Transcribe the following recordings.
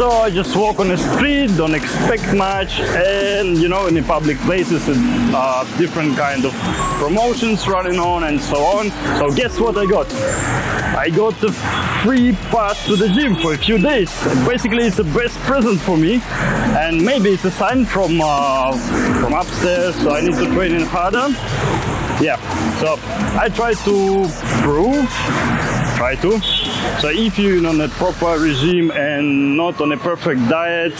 So I just walk on the street, don't expect much, and you know, in the public places, different kind of promotions running on and so on. So guess what I got? I got the free pass to the gym for a few days. Basically, it's the best present for me, and maybe it's a sign from upstairs. So I need to train in harder. Yeah. So I try to prove. So if you're on a proper regime and not on a perfect diet,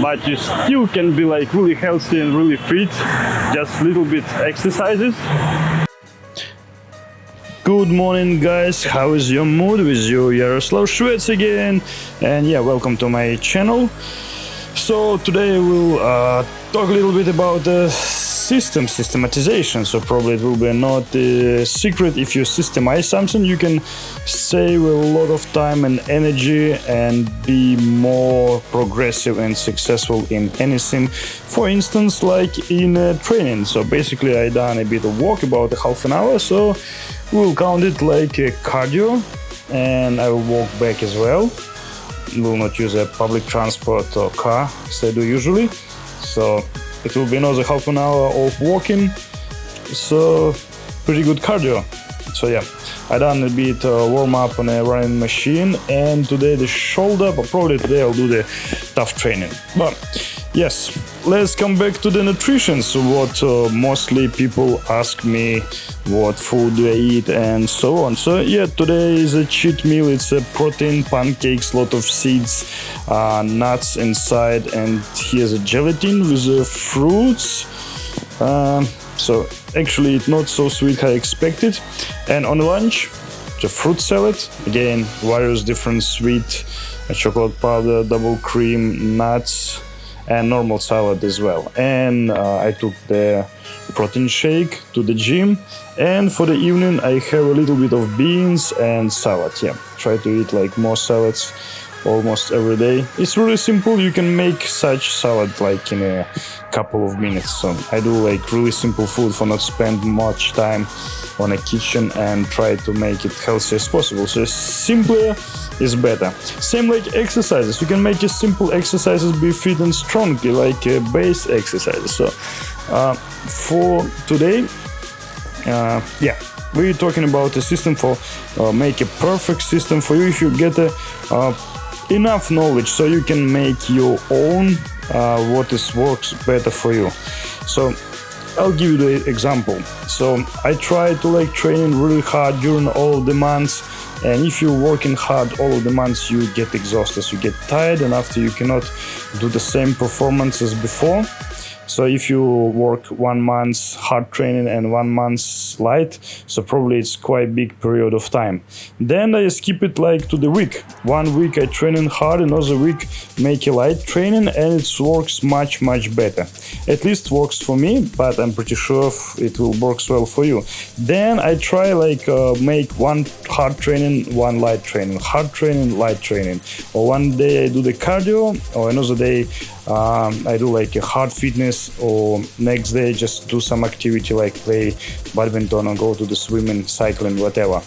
but you still can be like really healthy and really fit, just little bit exercises. Good morning, guys. How is your mood? With you, Yaroslav Shvets again, and yeah, welcome to my channel. So today we'll talk a little bit about the systematization. So probably it will be not a secret. If you systemize something, you can save a lot of time and energy and be more progressive and successful in anything. For instance, like in training. So basically I done a bit of walk, about a half an hour, so we'll count it like a cardio, and I will walk back as well. Will not use a public transport or car as I do usually. So it will be another half an hour of walking, so pretty good cardio. So yeah, I done a bit warm up on a running machine, and today the shoulder, but probably today I'll do the tough training. But yes, let's come back to the nutrition. So what mostly people ask me, what food do I eat and so on. So yeah, today is a cheat meal. It's a protein, pancakes, lot of seeds, nuts inside, and here's a gelatin with the fruits. So actually it's not so sweet how I expected. And on lunch, the fruit salad, again various different sweet, chocolate powder, double cream, nuts, and normal salad as well. And I took the protein shake to the gym, and for the evening I have a little bit of beans and salad. Yeah, try to eat like more salads almost every day. It's really simple. You can make such salad like in a couple of minutes. So I do like really simple food for not spend much time on a kitchen, and try to make it healthy as possible. So simpler is better. Same like exercises. You can make a simple exercises, be fit and strong, like base exercises. So for today, yeah, we're talking about a system for make a perfect system for you. If you get enough knowledge, so you can make your own what works better for you. So I'll give you the example. So I try to like training really hard during all of the months, and if you're working hard all of the months, you get exhausted, you get tired, and after you cannot do the same performance as before. So if you work 1 month hard training and 1 month light, so probably it's quite big period of time. Then I skip it like to the week. 1 week I training hard, another week make a light training, and it works much better. At least works for me, but I'm pretty sure it will work well for you. Then I try like make 1 hard training, 1 light training, hard training, light training. Or 1 day I do the cardio, or another day I do like a hard fitness, or next day just do some activity like play badminton or go to the swimming, cycling, whatever.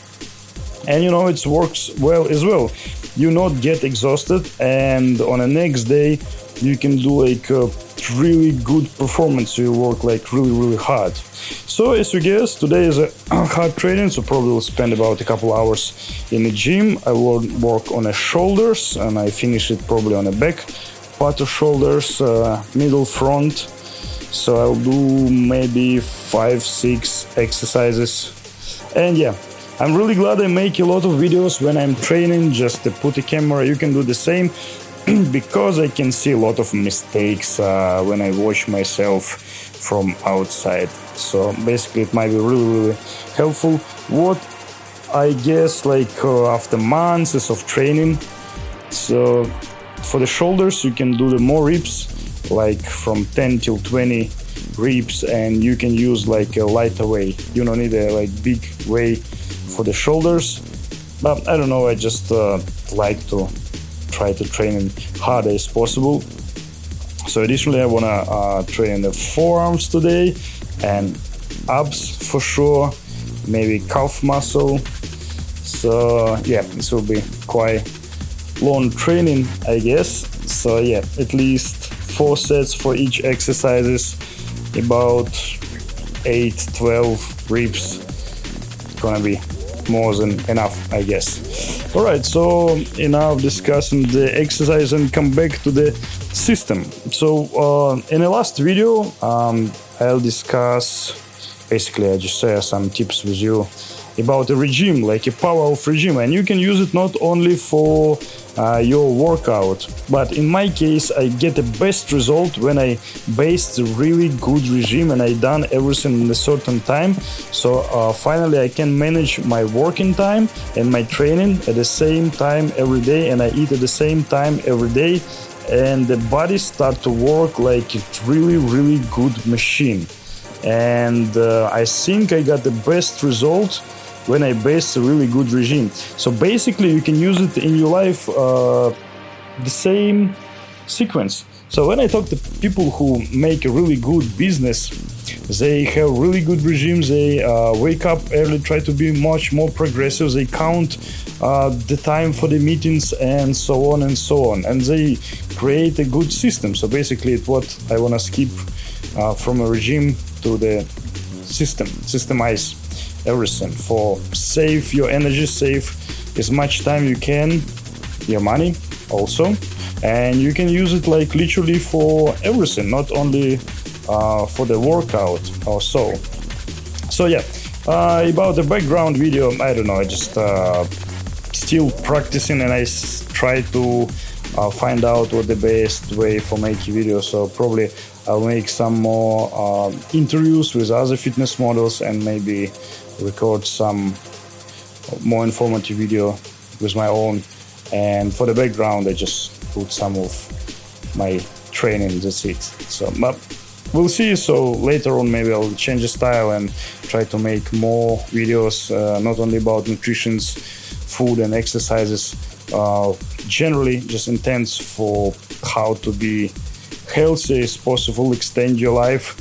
And you know, it works well as well. You not get exhausted, and on the next day you can do like a really good performance. So you work like really hard. So as you guess, today is a hard training, so probably will spend about a couple hours in the gym. I will work on the shoulders, and I finish it probably on the back part of shoulders, middle, front. So I'll do maybe 5-6 exercises. And yeah, I'm really glad I make a lot of videos when I'm training. Just to put a camera, you can do the same, because I can see a lot of mistakes when I watch myself from outside. So basically it might be really helpful. What I guess like after months of training, so for the shoulders you can do the more reps, like from 10 till 20 reps, and you can use like a lighter weight. You don't need a like big weight for the shoulders. But I don't know, I just like to try to train harder as possible. So additionally I wanna train the forearms today, and abs for sure, maybe calf muscle. So yeah, this will be quite long training, I guess. So yeah, at least 4 sets for each exercises, about 8-12 reps. Gonna be more than enough, I guess. All right, so enough discussing the exercise and come back to the system. So in the last video, I'll discuss, basically I just share some tips with you about a regime, like a power of regime, and you can use it not only for your workout, but in my case I get the best result when I base a really good regime and I done everything in a certain time. So finally I can manage my working time and my training at the same time every day, and I eat at the same time every day, and the body start to work like a really good machine. And I think I got the best result when I base a really good regime. So basically you can use it in your life the same sequence. So when I talk to people who make a really good business, they have really good regimes, they wake up early, try to be much more progressive, they count the time for the meetings and so on and so on, and they create a good system. So basically it's what I want to skip from a regime to the system, systemize everything for save your energy, save as much time you can, your money also, and you can use it like literally for everything, not only for the workout or so. So yeah, about the background video, I don't know, I just still practicing, and I try to find out what the best way for making videos. So probably I'll make some more interviews with other fitness models and maybe record some more informative video with my own. And for the background I just put some of my training, that's it. So but we'll see. So later on maybe I'll change the style and try to make more videos, not only about nutrition, food and exercises, generally just intents for how to be healthy as possible, extend your life,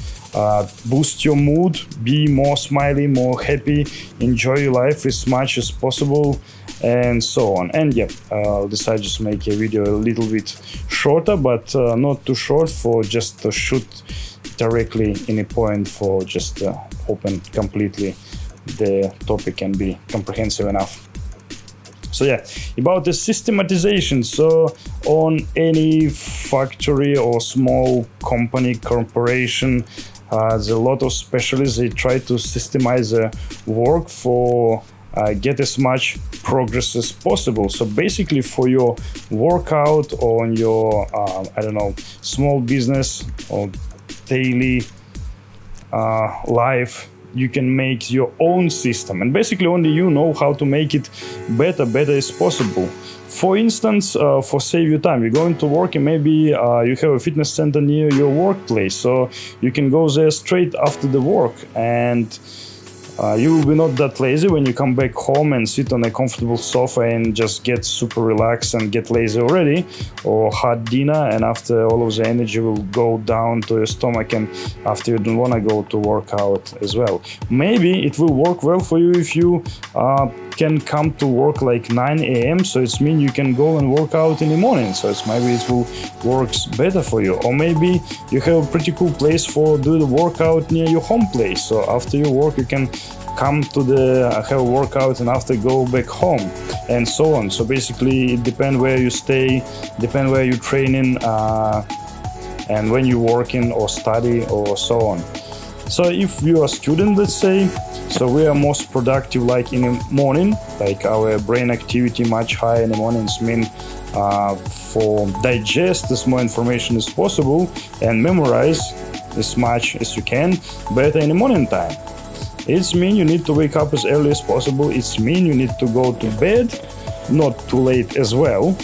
boost your mood, be more smiley, more happy, enjoy your life as much as possible, and so on. And yeah, I'll decide just make a video a little bit shorter, but not too short, for just to shoot directly in a point, for just open completely the topic and be comprehensive enough. So yeah, about the systematization. So on any factory or small company, corporation, there's a lot of specialists. They try to systemize the work for get as much progress as possible. So basically for your workout or on your, I don't know, small business or daily life, you can make your own system, and basically only you know how to make it better as possible. For instance, for save your time, you're going to work and maybe you have a fitness center near your workplace, so you can go there straight after the work, and you will be not that lazy when you come back home and sit on a comfortable sofa and just get super relaxed and get lazy already, or hot dinner, and after all of the energy will go down to your stomach, and after you don't want to go to work out as well. Maybe it will work well for you if you can come to work like 9 a.m. so it's mean you can go and work out in the morning, so it's maybe it will works better for you. Or maybe you have a pretty cool place for do the workout near your home place, so after your work you can come to the have a workout and after go back home, and so on. So basically it depends where you stay, depend where you're training, and when you're working or study or so on. So if you are a student, let's say, so we are most productive like in the morning, like our brain activity much higher in the mornings, mean for digest as more information as possible and memorize as much as you can better in the morning time. It's mean you need to wake up as early as possible. It's mean you need to go to bed not too late as well.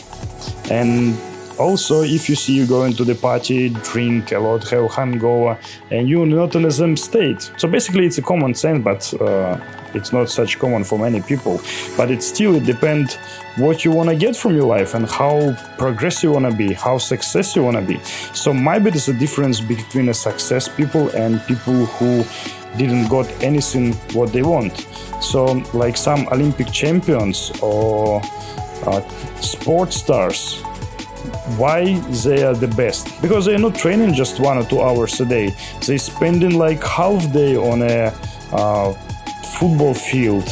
And also, if you see you going to the party, drink a lot, have hangover, and you're not in the same state. So basically it's a common sense, but it's not such common for many people. But it still depends what you want to get from your life and how progressive you want to be, how success you want to be. So maybe there's a difference between a success people and people who didn't got anything what they want. So like some Olympic champions or uh, sports stars. Why they are the best? Because they're not training just 1 or 2 hours a day. They spending like half day on a football field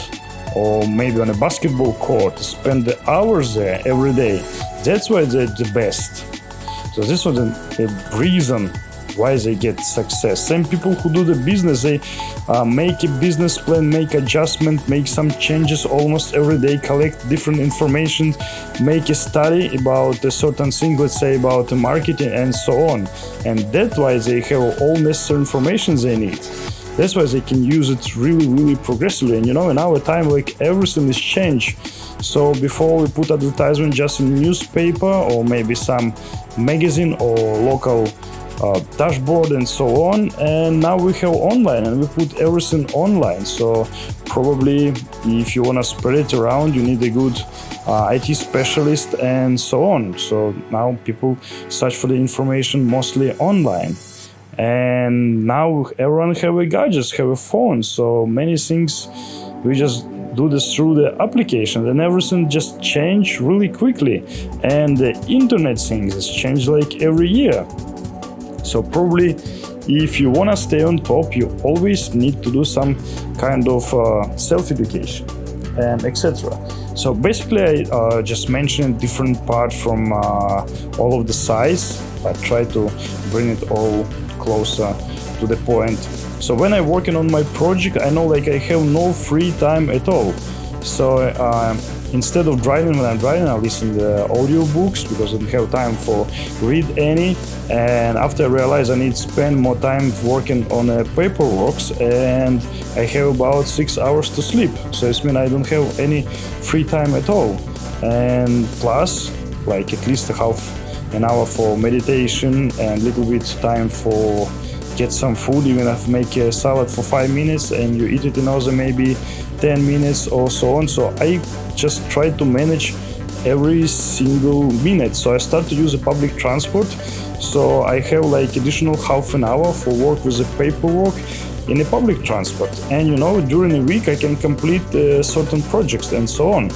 or maybe on a basketball court. Spend the hours there every day. That's why they're the best. So this was the reason why they get success. Same people who do the business, they make a business plan, make adjustment, make some changes almost every day, collect different information, make a study about a certain thing, let's say about the marketing and so on. And that's why they have all necessary information they need. That's why they can use it really, really progressively. And in our time, like everything is changed. So before we put advertisement just in newspaper or maybe some magazine or local dashboard and so on, and now we have online and we put everything online. So probably if you want to spread it around, you need a good IT specialist and so on. So now people search for the information mostly online, and now everyone have a gadgets, have a phone, so many things we just do this through the application, and everything just change really quickly. And the internet things is changed like every year. So probably if you want to stay on top, you always need to do some kind of self-education and etc. So basically I just mentioned different parts from all of the sides. I try to bring it all closer to the point. So when I'm working on my project, I know like I have no free time at all. So instead of driving, when I'm driving, I listen to audio books because I don't have time for read any. And after I realize I need to spend more time working on paperwork, and I have about 6 hours to sleep. So it means I don't have any free time at all. And plus, like at least half an hour for meditation and little bit time for get some food. Even if make a salad for 5 minutes and you eat it in another maybe 10 minutes or so on. So I just try to manage every single minute. So I start to use a public transport. So I have like additional half an hour for work with the paperwork in a public transport. And during a week I can complete certain projects and so on.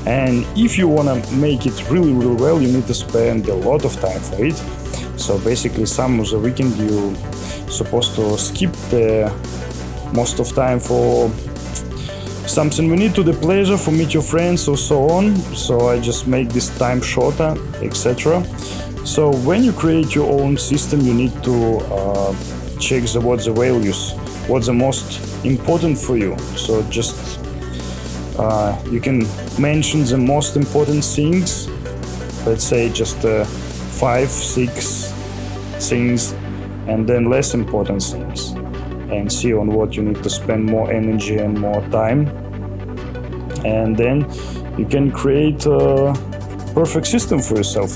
And if you want to make it really, really well, you need to spend a lot of time for it. So basically some of the weekend you supposed to skip the most of time for something we need to the pleasure, for meet your friends or so on. So I just make this time shorter, etc. So when you create your own system, you need to check what the values, what's the most important for you. So just you can mention the most important things, let's say just 5, 6 things, and then less important things, and see on what you need to spend more energy and more time. And then you can create a perfect system for yourself.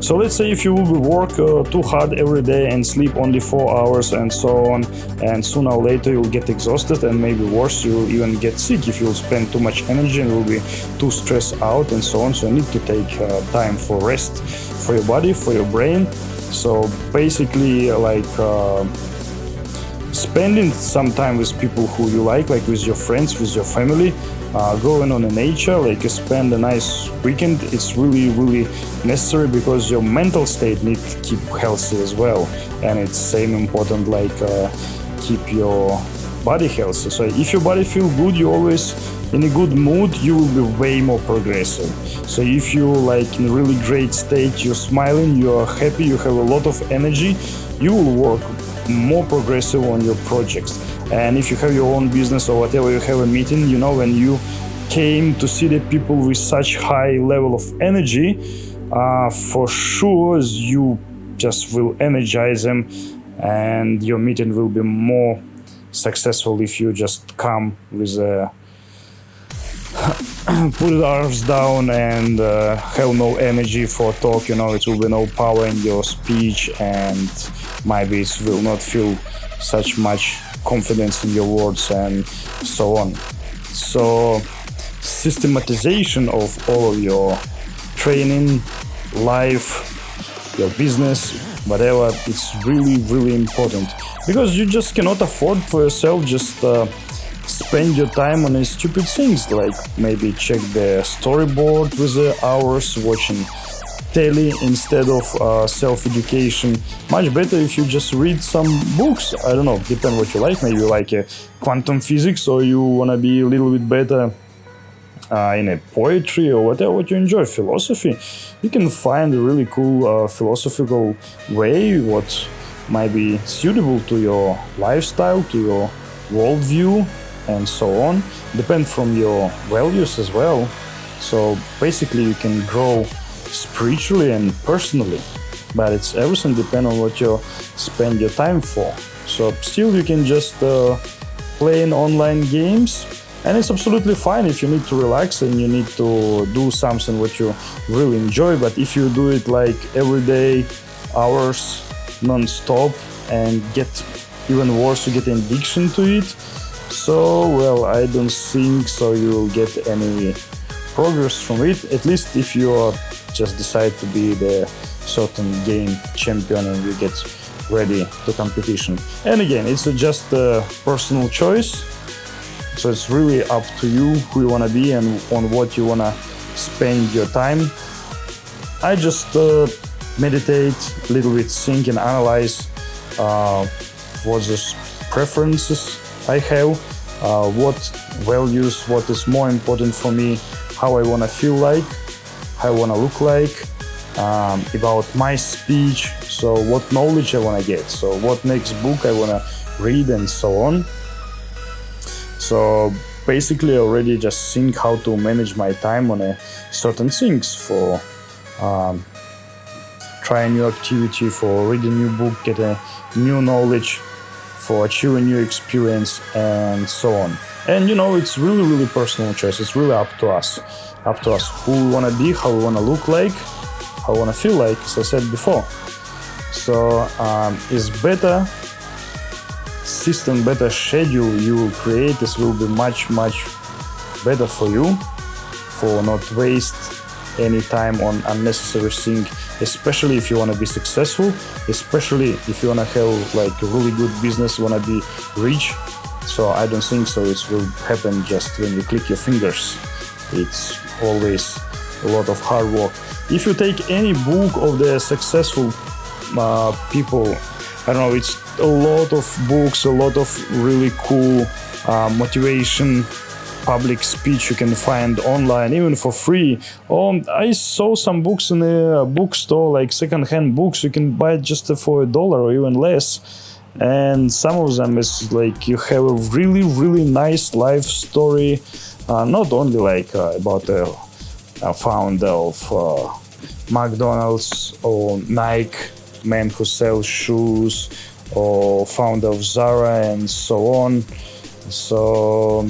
So let's say if you will work too hard every day and sleep only 4 hours and so on, and sooner or later you'll get exhausted, and maybe worse, you'll even get sick if you'll spend too much energy and will be too stressed out and so on. So you need to take time for rest, for your body, for your brain. So basically like spending some time with people who you like with your friends, with your family, going on in nature, like spend a nice weekend. It's really, really necessary because your mental state needs to keep healthy as well. And it's same important like keep your body healthy. So if your body feels good, you're always in a good mood, you will be way more progressive. So if you like in a really great state, you're smiling, you are happy, you have a lot of energy, you will work more progressive on your projects. And if you have your own business or whatever, you have a meeting, when you came to see the people with such high level of energy, for sure you just will energize them, and your meeting will be more successful if you just come with a put your arms down and have no energy for talk. It will be no power in your speech, and maybe it will not feel such much confidence in your words and so on. So systematization of all of your training, life, your business, whatever, it's really, really important, because you just cannot afford for yourself just spend your time on stupid things, like maybe check the storyboard with the hours, watching telly instead of self-education. Much better if you just read some books. I don't know, depend what you like. Maybe you like quantum physics, or you want to be a little bit better in a poetry, or whatever what you enjoy, philosophy. You can find a really cool philosophical way what might be suitable to your lifestyle, to your worldview, and so on. Depend from your values as well. So basically you can grow spiritually and personally, but it's everything depend on what you spend your time for. So still you can just play in online games, and it's absolutely fine if you need to relax and you need to do something what you really enjoy. But if you do it like every day, hours, non-stop, and get even worse, you get an addiction to it, so well, I don't think so you will get any progress from it. At least if you are just decide to be the certain game champion and you get ready to competition. And again, it's just a personal choice, so it's really up to you who you want to be and on what you want to spend your time. I just meditate a little bit, think and analyze what the preferences I have, what values, what is more important for me, how I want to feel like, how I want to look like, about my speech, so what knowledge I want to get, so what next book I want to read, and so on. So basically I already just think how to manage my time on a certain things, for try a new activity, for read a new book, get a new knowledge, for achieve a new experience, and so on. And it's really personal choice. It's really up to us who we want to be, how we want to look like, how we want to feel like, as I said before. So it's better system, better schedule you will create. This will be much better for you, for not waste any time on unnecessary thing, especially if you want to be successful, especially if you want to have like a really good business, want to be rich. So I don't think so it will happen just when you click your fingers. It's always a lot of hard work. If you take any book of the successful people, I don't know, it's a lot of books, a lot of really cool motivation, public speech you can find online, even for free. I saw some books in a bookstore, like second-hand books, you can buy it just for $1 or even less. And some of them is like you have a really nice life story, not only like about a founder of McDonald's or Nike, man who sells shoes, or founder of Zara, and so on. So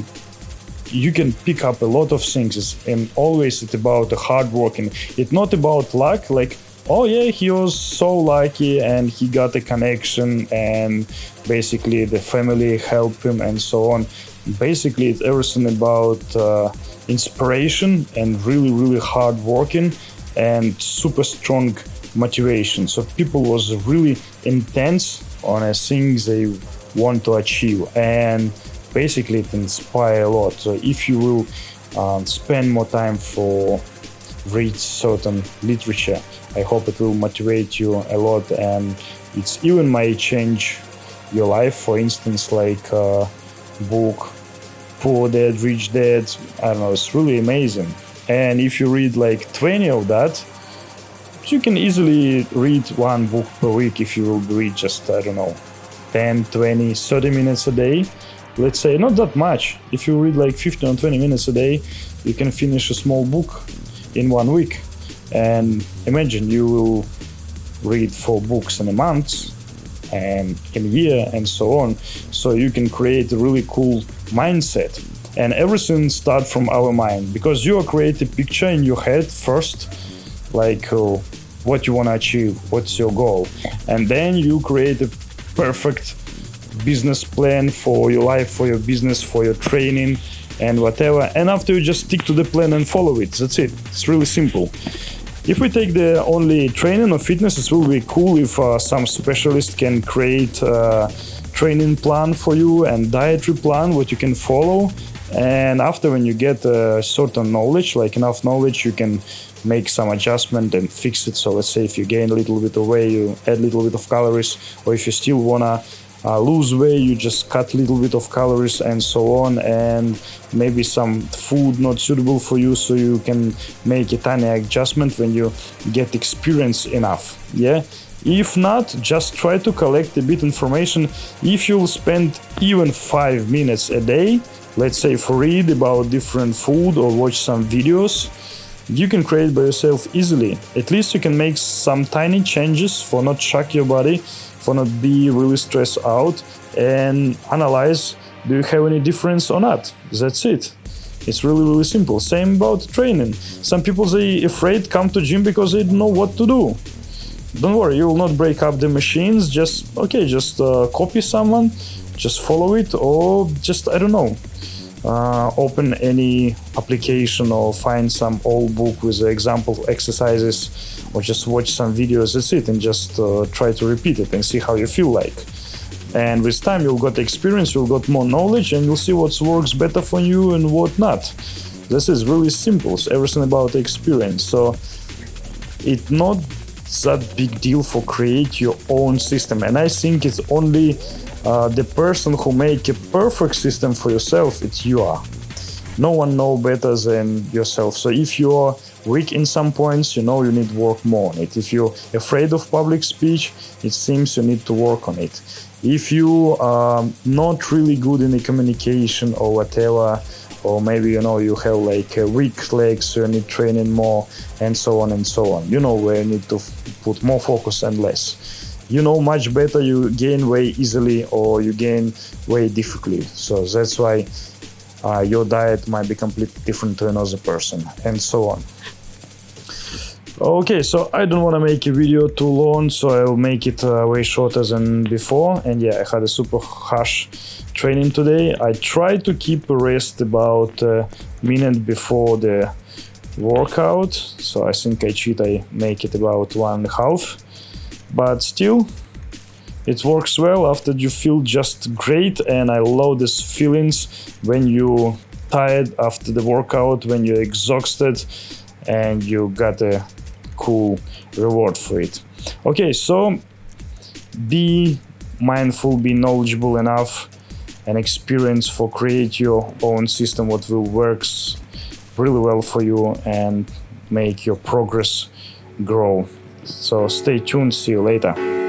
you can pick up a lot of things, and always it's about the hard working. It's not about luck, like, oh yeah, he was so lucky and he got a connection and basically the family helped him and so on. Basically it's everything about inspiration and really hard working and super strong motivation. So people was really intense on a things they want to achieve, and basically it inspires a lot. So if you will spend more time for read certain literature, I hope it will motivate you a lot, and it's even might change your life. For instance, like book Poor Dad, Rich Dad, I don't know, it's really amazing. And if you read like 20 of that, you can easily read one book per week if you will read just, I don't know, 10, 20, 30 minutes a day. Let's say not that much. If you read like 15 or 20 minutes a day, you can finish a small book in 1 week. And imagine you will read 4 books in a month and in a year and so on. So you can create a really cool mindset. And everything starts from our mind, because you create a picture in your head first, like what you want to achieve, what's your goal. And then you create a perfect business plan for your life, for your business, for your training and whatever. And after you just stick to the plan and follow it. That's it. It's really simple. If we take the only training or fitness, it will be cool if some specialist can create training plan for you and dietary plan what you can follow. And after, when you get certain knowledge, like enough knowledge, you can make some adjustment and fix it. So let's say if you gain a little bit of weight, you add a little bit of calories, or if you still wanna lose weight, you just cut a little bit of calories and so on, and maybe some food not suitable for you, so you can make a tiny adjustment when you get experience enough. Yeah. If not, just try to collect a bit information. If you'll spend even 5 minutes a day, let's say for read about different food or watch some videos, you can create by yourself easily. At least you can make some tiny changes for not shock your body, for not be really stressed out, and analyze, do you have any difference or not? That's it. It's really simple. Same about training. Some people, they afraid come to gym because they don't know what to do. Don't worry, you will not break up the machines. Just copy someone, just follow it, or just, I don't know, open any application or find some old book with example exercises, or just watch some videos. That's it, and just try to repeat it and see how you feel like. And with time you'll got experience, you'll got more knowledge, and you'll see what works better for you and what not. This is really simple. It's everything about experience. So it's not that big deal for create your own system, and I think it's only the person who make a perfect system for yourself, it's you are. No one know better than yourself. So if you're weak in some points, you know you need to work more on it. If you're afraid of public speech, it seems you need to work on it. If you are not really good in the communication or whatever, or maybe you have like weak legs, so you need training more, and so on and so on. You know where you need to put more focus and less. You know much better you gain weight easily or you gain weight difficultly. So that's why your diet might be completely different to another person, and so on. Okay, so I don't want to make a video too long, so I'll make it way shorter than before. And yeah, I had a super harsh training today. I tried to keep a rest about a minute before the workout, so I think I make it about 1.5, but still it works well. After you feel just great, and I love these feelings when you tired after the workout, when you're exhausted and you got a cool reward for it. Okay, so be mindful, be knowledgeable enough and experience for create your own system what will works really well for you and make your progress grow. So stay tuned, see you later.